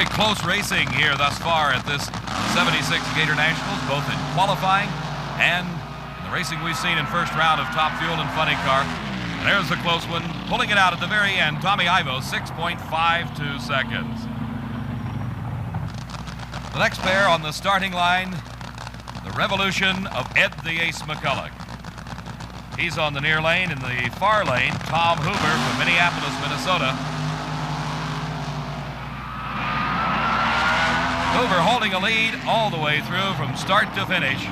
Very close racing here thus far at this 76 Gatornationals, both in qualifying and in the racing we've seen in first round of Top Fuel and Funny Car. And there's a close one, pulling it out at the very end. Tommy Ivo, 6.52 seconds. The next pair on the starting line, the revolution of Ed the Ace McCulloch. He's on the near lane. In the far lane, Tom Hoover from Minneapolis, Minnesota. Hoover holding a lead all the way through from start to finish.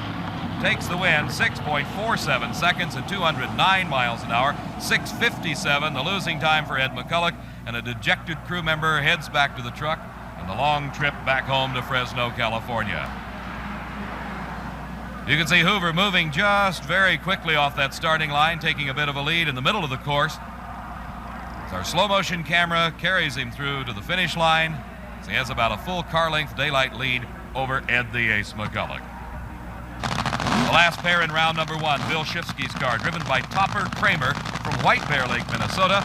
Takes the win, 6.47 seconds at 209 miles an hour. 6:57, the losing time for Ed McCulloch, and a dejected crew member heads back to the truck on the long trip back home to Fresno, California. You can see Hoover moving just very quickly off that starting line, taking a bit of a lead in the middle of the course. As our slow motion camera carries him through to the finish line, so he has about a full car length daylight lead over Ed the Ace McCulloch. The last pair in round number one, Bill Shifsky's car, driven by Topper Kramer from White Bear Lake, Minnesota,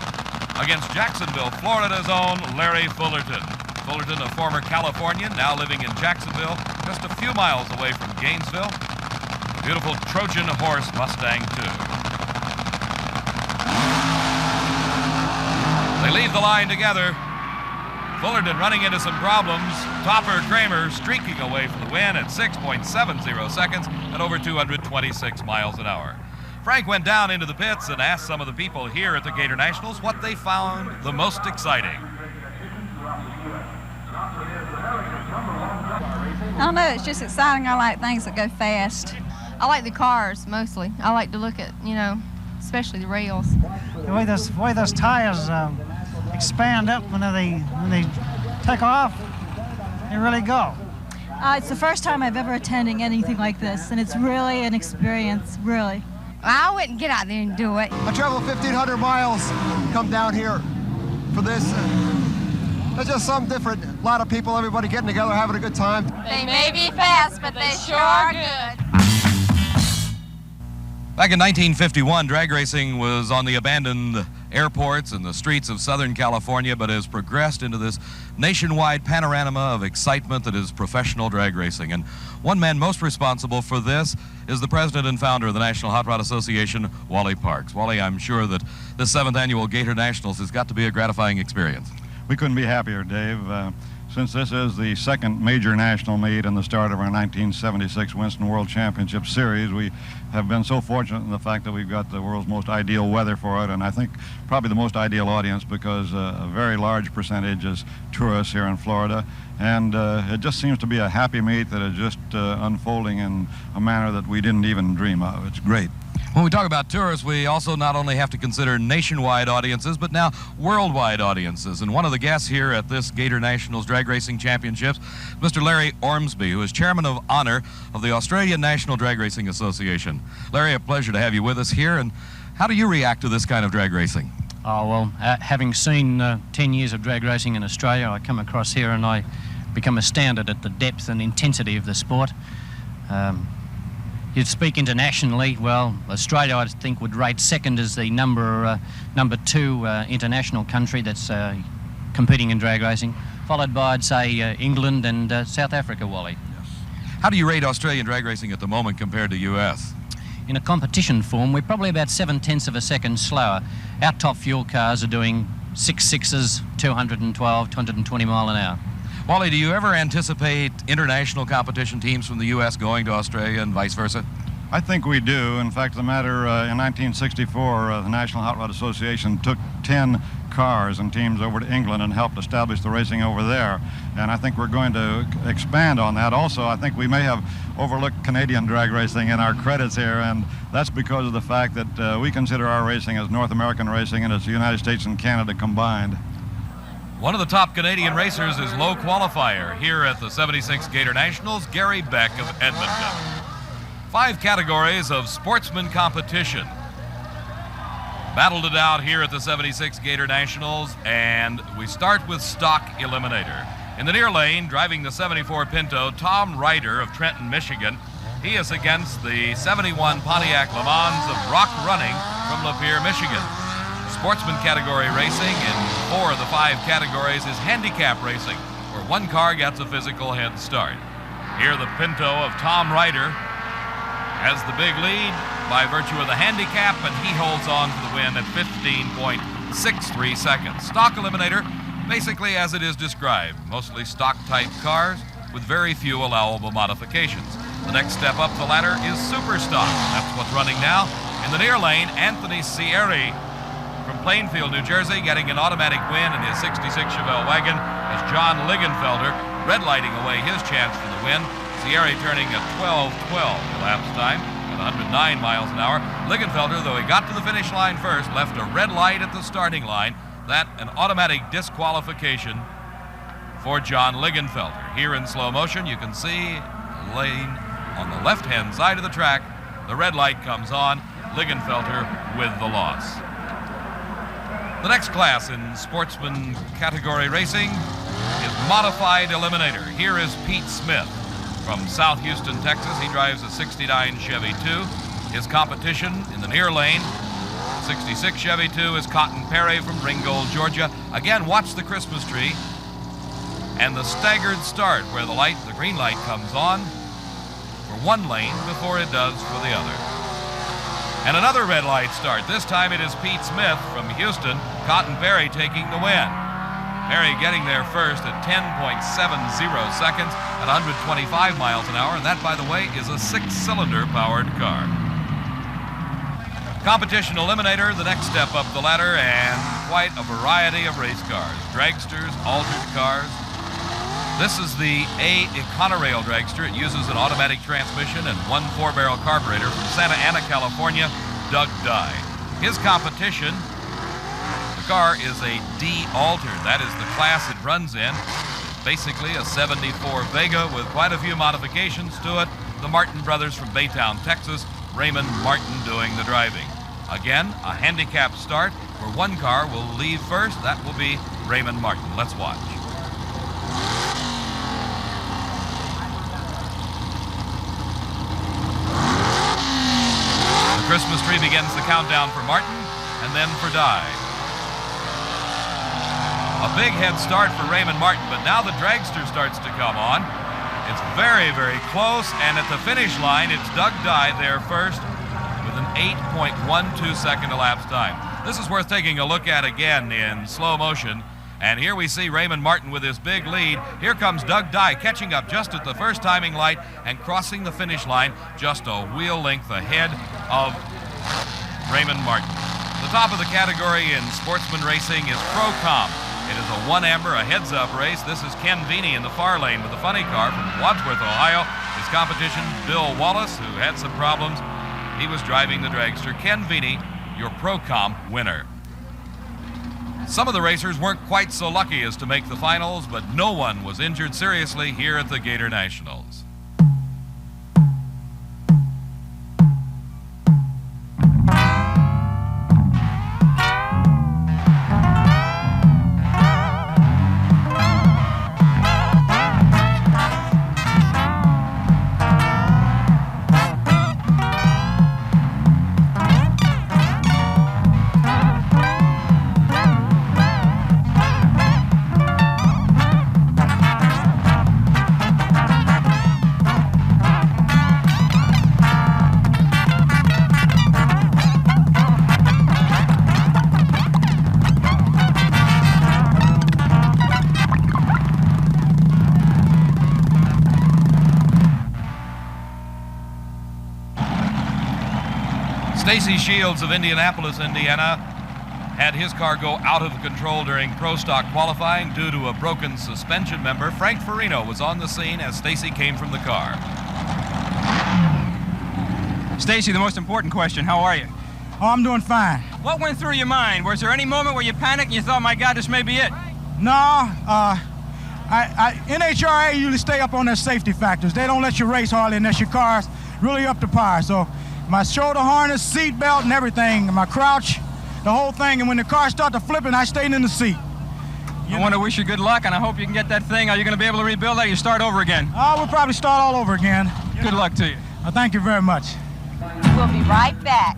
against Jacksonville, Florida's own Larry Fullerton. Fullerton, a former Californian, now living in Jacksonville, just a few miles away from Gainesville. Beautiful Trojan horse Mustang, too. They leave the line together. Fullerton running into some problems. Topper Kramer streaking away for the win at 6.70 seconds at over 226 miles an hour. Frank went down into the pits and asked some of the people here at the Gatornationals what they found the most exciting. I don't know, it's just exciting. I like things that go fast. I like the cars mostly. I like to look at, especially the rails. The way those tires expand up when they take off, they really go. It's the first time I've ever attended anything like this, and it's really an experience, really. I wouldn't get out there and do it. I traveled 1,500 miles, come down here for this. It's just something different. A lot of people, everybody getting together, having a good time. They may be fast, but they sure are good. Back in 1951, drag racing was on the abandoned airports and the streets of Southern California, but has progressed into this nationwide panorama of excitement that is professional drag racing. And one man most responsible for this is the president and founder of the National Hot Rod Association, Wally Parks. Wally, I'm sure that this 7th annual Gatornationals has got to be a gratifying experience. We couldn't be happier, Dave. Since this is the second major national meet and the start of our 1976 Winston World Championship Series, we have been so fortunate in the fact that we've got the world's most ideal weather for it, and I think probably the most ideal audience, because a very large percentage is tourists here in Florida, and it just seems to be a happy meet that is just unfolding in a manner that we didn't even dream of. It's great. When we talk about tourists, we also not only have to consider nationwide audiences, but now worldwide audiences. And one of the guests here at this Gatornationals Drag Racing Championships, Mr. Larry Ormsby, who is Chairman of Honor of the Australian National Drag Racing Association. Larry, a pleasure to have you with us here. And how do you react to this kind of drag racing? Oh, well, having seen 10 years of drag racing in Australia, I come across here and I become astounded at the depth and intensity of the sport. You'd speak internationally, well, Australia, I think, would rate second as the number two international country that's competing in drag racing, followed by, I'd say, England and South Africa, Wally. Yes. How do you rate Australian drag racing at the moment compared to U.S.? In a competition form, we're probably about 7/10 of a second slower. Our top fuel cars are doing 6.6s, 212, 220 mile an hour. Wally, do you ever anticipate international competition teams from the U.S. going to Australia and vice versa? I think we do. In fact, the matter in 1964, the National Hot Rod Association took 10 cars and teams over to England and helped establish the racing over there. And I think we're going to expand on that. Also, I think we may have overlooked Canadian drag racing in our credits here, and that's because of the fact that we consider our racing as North American racing and as the United States and Canada combined. One of the top Canadian racers is low qualifier here at the 76 Gatornationals, Gary Beck of Edmonton. 5 categories of sportsman competition battled it out here at the 76 Gatornationals, and we start with stock eliminator. In the near lane, driving the 74 Pinto, Tom Ryder of Trenton, Michigan. He is against the 71 Pontiac Le Mans of Rock Running from Lapeer, Michigan. Sportsman category racing in 4 of the 5 categories is handicap racing, where one car gets a physical head start. Here the Pinto of Tom Ryder has the big lead by virtue of the handicap, and he holds on to the win at 15.63 seconds. Stock eliminator, basically as it is described, mostly stock-type cars with very few allowable modifications. The next step up the ladder is super stock. That's what's running now. In the near lane, Anthony Sierri from Plainfield, New Jersey, getting an automatic win in his 66 Chevelle wagon as John Ligenfelder red-lighting away his chance for the win. Sierri turning a 12-12 elapsed time at 109 miles an hour. Ligenfelder, though he got to the finish line first, left a red light at the starting line. That an automatic disqualification for John Ligenfelder. Here in slow motion, you can see the lane on the left-hand side of the track. The red light comes on. Ligenfelder with the loss. The next class in sportsman category racing is modified eliminator. Here is Pete Smith from South Houston, Texas. He drives a 69 Chevy 2. His competition in the near lane, 66 Chevy 2, is Cotton Perry from Ringgold, Georgia. Again, watch the Christmas tree and the staggered start where the green light comes on for one lane before it does for the other. And another red light start. This time it is Pete Smith from Houston, Cotton Perry taking the win. Perry getting there first at 10.70 seconds at 125 miles an hour, and that, by the way, is a 6-cylinder powered car. Competition eliminator, the next step up the ladder, and quite a variety of race cars. Dragsters, altered cars. This is the A Econorail dragster. It uses an automatic transmission and one 4-barrel carburetor from Santa Ana, California, Doug Dye. His competition, the car is a D altered. That is the class it runs in. Basically a 74 Vega with quite a few modifications to it. The Martin brothers from Baytown, Texas, Raymond Martin doing the driving. Again, a handicap start where one car will leave first. That will be Raymond Martin. Let's watch. The Christmas tree begins the countdown for Martin and then for Dye. A big head start for Raymond Martin, but now the dragster starts to come on. It's very, very close, and at the finish line, it's Doug Dye there first with an 8.12 second elapsed time. This is worth taking a look at again in slow motion. And here we see Raymond Martin with his big lead. Here comes Doug Dye catching up just at the first timing light and crossing the finish line just a wheel length ahead of Raymond Martin. The top of the category in sportsman racing is Pro-Com. It is a 1 amber, a heads-up race. This is Ken Veeney in the far lane with a funny car from Wadsworth, Ohio. His competition, Bill Wallace, who had some problems. He was driving the dragster. Ken Veeney, your Pro-Com winner. Some of the racers weren't quite so lucky as to make the finals, but no one was injured seriously here at the Gator Nationals. Stacy Shields of Indianapolis, Indiana, had his car go out of control during Pro Stock qualifying due to a broken suspension member. Frank Farino was on the scene as Stacy came from the car. Stacy, the most important question, how are you? Oh, I'm doing fine. What went through your mind? Was there any moment where you panicked and you thought, my God, this may be it? No, NHRA usually stay up on their safety factors. They don't let you race hardly unless your car's really up to par. So my shoulder harness, seat belt, and everything, my crouch, the whole thing. And when the car started flipping, I stayed in the seat. I want to wish you good luck, and I hope you can get that thing. Are you going to be able to rebuild that, or you start over again? We'll probably start all over again. Good luck to you. Thank you very much. We'll be right back.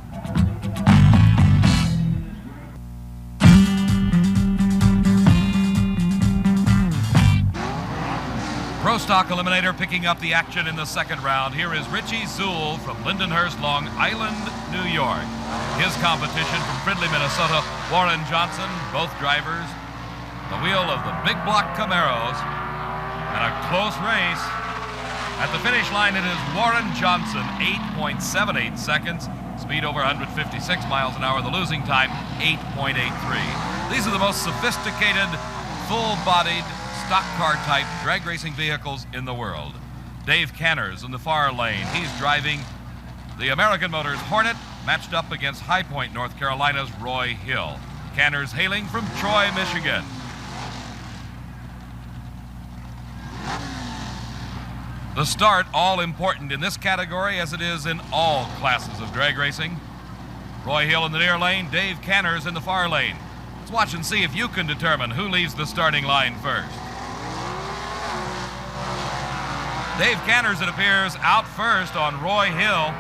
Stock Eliminator picking up the action in the second round. Here is Richie Zool from Lindenhurst, Long Island, New York. His competition from Fridley, Minnesota, Warren Johnson, both drivers. The wheel of the big block Camaros. And a close race. At the finish line, it is Warren Johnson, 8.78 seconds. Speed over 156 miles an hour. The losing time, 8.83. These are the most sophisticated, full-bodied, stock car type drag racing vehicles in the world. Dave Canners in the far lane. He's driving the American Motors Hornet, matched up against High Point, North Carolina's Roy Hill. Canners hailing from Troy, Michigan. The start, all important in this category as it is in all classes of drag racing. Roy Hill in the near lane, Dave Canners in the far lane. Let's watch and see if you can determine who leaves the starting line first. Dave Canners, it appears, out first on Roy Hill.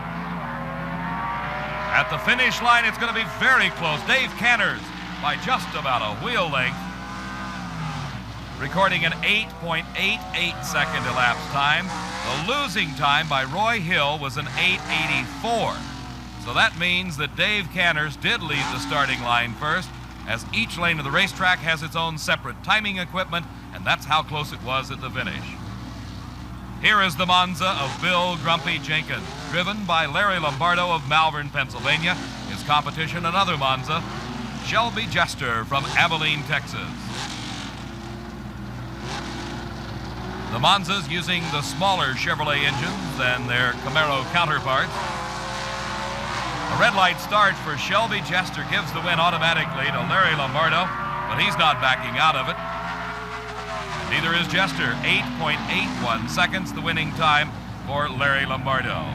At the finish line, it's going to be very close. Dave Canners by just about a wheel length, recording an 8.88 second elapsed time. The losing time by Roy Hill was an 8.84. So that means that Dave Canners did leave the starting line first, as each lane of the racetrack has its own separate timing equipment, and that's how close it was at the finish. Here is the Monza of Bill Grumpy Jenkins, driven by Larry Lombardo of Malvern, Pennsylvania. His competition, another Monza, Shelby Jester from Abilene, Texas. The Monzas using the smaller Chevrolet engines than their Camaro counterparts. A red light start for Shelby Jester gives the win automatically to Larry Lombardo, but he's not backing out of it. Neither is Jester. 8.81 seconds, the winning time for Larry Lombardo.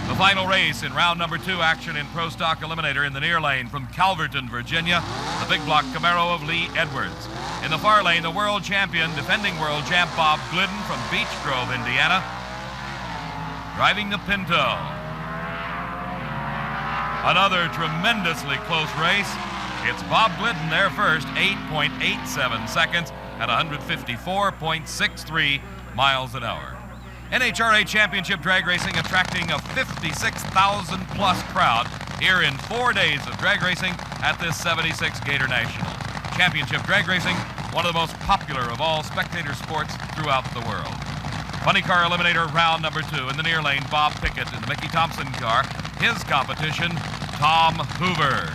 The final race in round number 2 action in Pro Stock Eliminator in the near lane from Calverton, Virginia, the big block Camaro of Lee Edwards. In the far lane, the world champion, defending world champ Bob Glidden from Beech Grove, Indiana, driving the Pinto. Another tremendously close race. It's Bob Glidden there first, 8.87 seconds at 154.63 miles an hour. NHRA Championship Drag Racing attracting a 56,000 plus crowd here in 4 days of drag racing at this 76 Gatornationals. Championship Drag Racing, one of the most popular of all spectator sports throughout the world. Funny Car Eliminator round number 2 in the near lane, Bob Pickett in the Mickey Thompson car. His competition, Tom Hoover.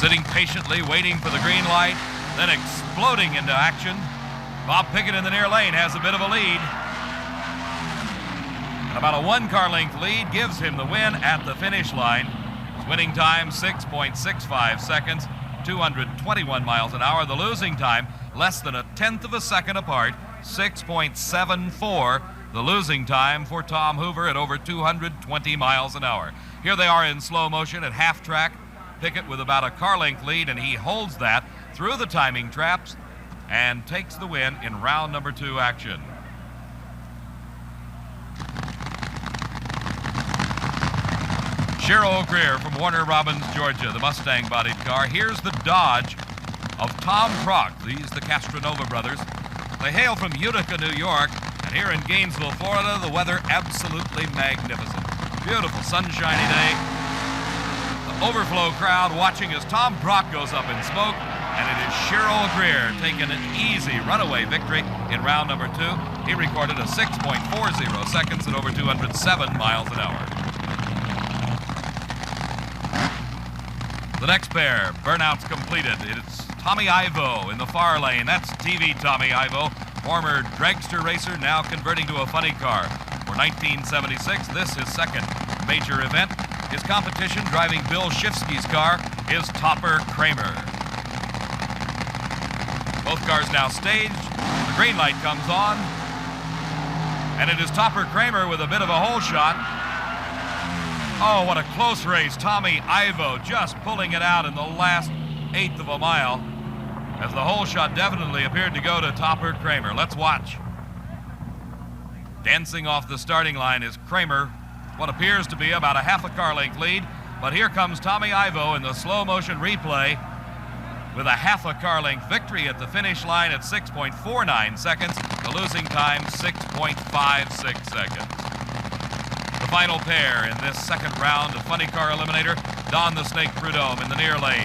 Sitting patiently, waiting for the green light, then exploding into action. Bob Pickett in the near lane has a bit of a lead. About a 1-car length lead gives him the win at the finish line. His winning time, 6.65 seconds, 221 miles an hour. The losing time, less than a tenth of a second apart, 6.74. The losing time for Tom Hoover at over 220 miles an hour. Here they are in slow motion at half track. Pickett with about a car length lead, and he holds that through the timing traps and takes the win in round number 2 action. Cheryl Greer from Warner Robins, Georgia, the Mustang-bodied car. Here's the Dodge of Tom Prock. These, the Castronova brothers. They hail from Utica, New York, and here in Gainesville, Florida, the weather absolutely magnificent. Beautiful sunshiny day. The overflow crowd watching as Tom Prock goes up in smoke, and it is Cheryl Greer taking an easy runaway victory in round number 2. He recorded a 6.40 seconds at over 207 miles an hour. The next pair, burnouts completed. It's Tommy Ivo in the far lane. That's TV Tommy Ivo, former dragster racer, now converting to a funny car. For 1976, this his second major event. His competition, driving Bill Shifsky's car, is Topper Kramer. Both cars now staged. The green light comes on, and it is Topper Kramer with a bit of a hole shot. Oh, what a close race. Tommy Ivo just pulling it out in the last eighth of a mile, as the hole shot definitely appeared to go to Topper Kramer. Let's watch. Dancing off the starting line is Kramer, what appears to be about a half a car length lead, but here comes Tommy Ivo in the slow motion replay. with a half a car length victory at the finish line at 6.49 seconds. The losing time, 6.56 seconds. The final pair in this second round of Funny Car Eliminator, Don the Snake Prudhomme in the near lane.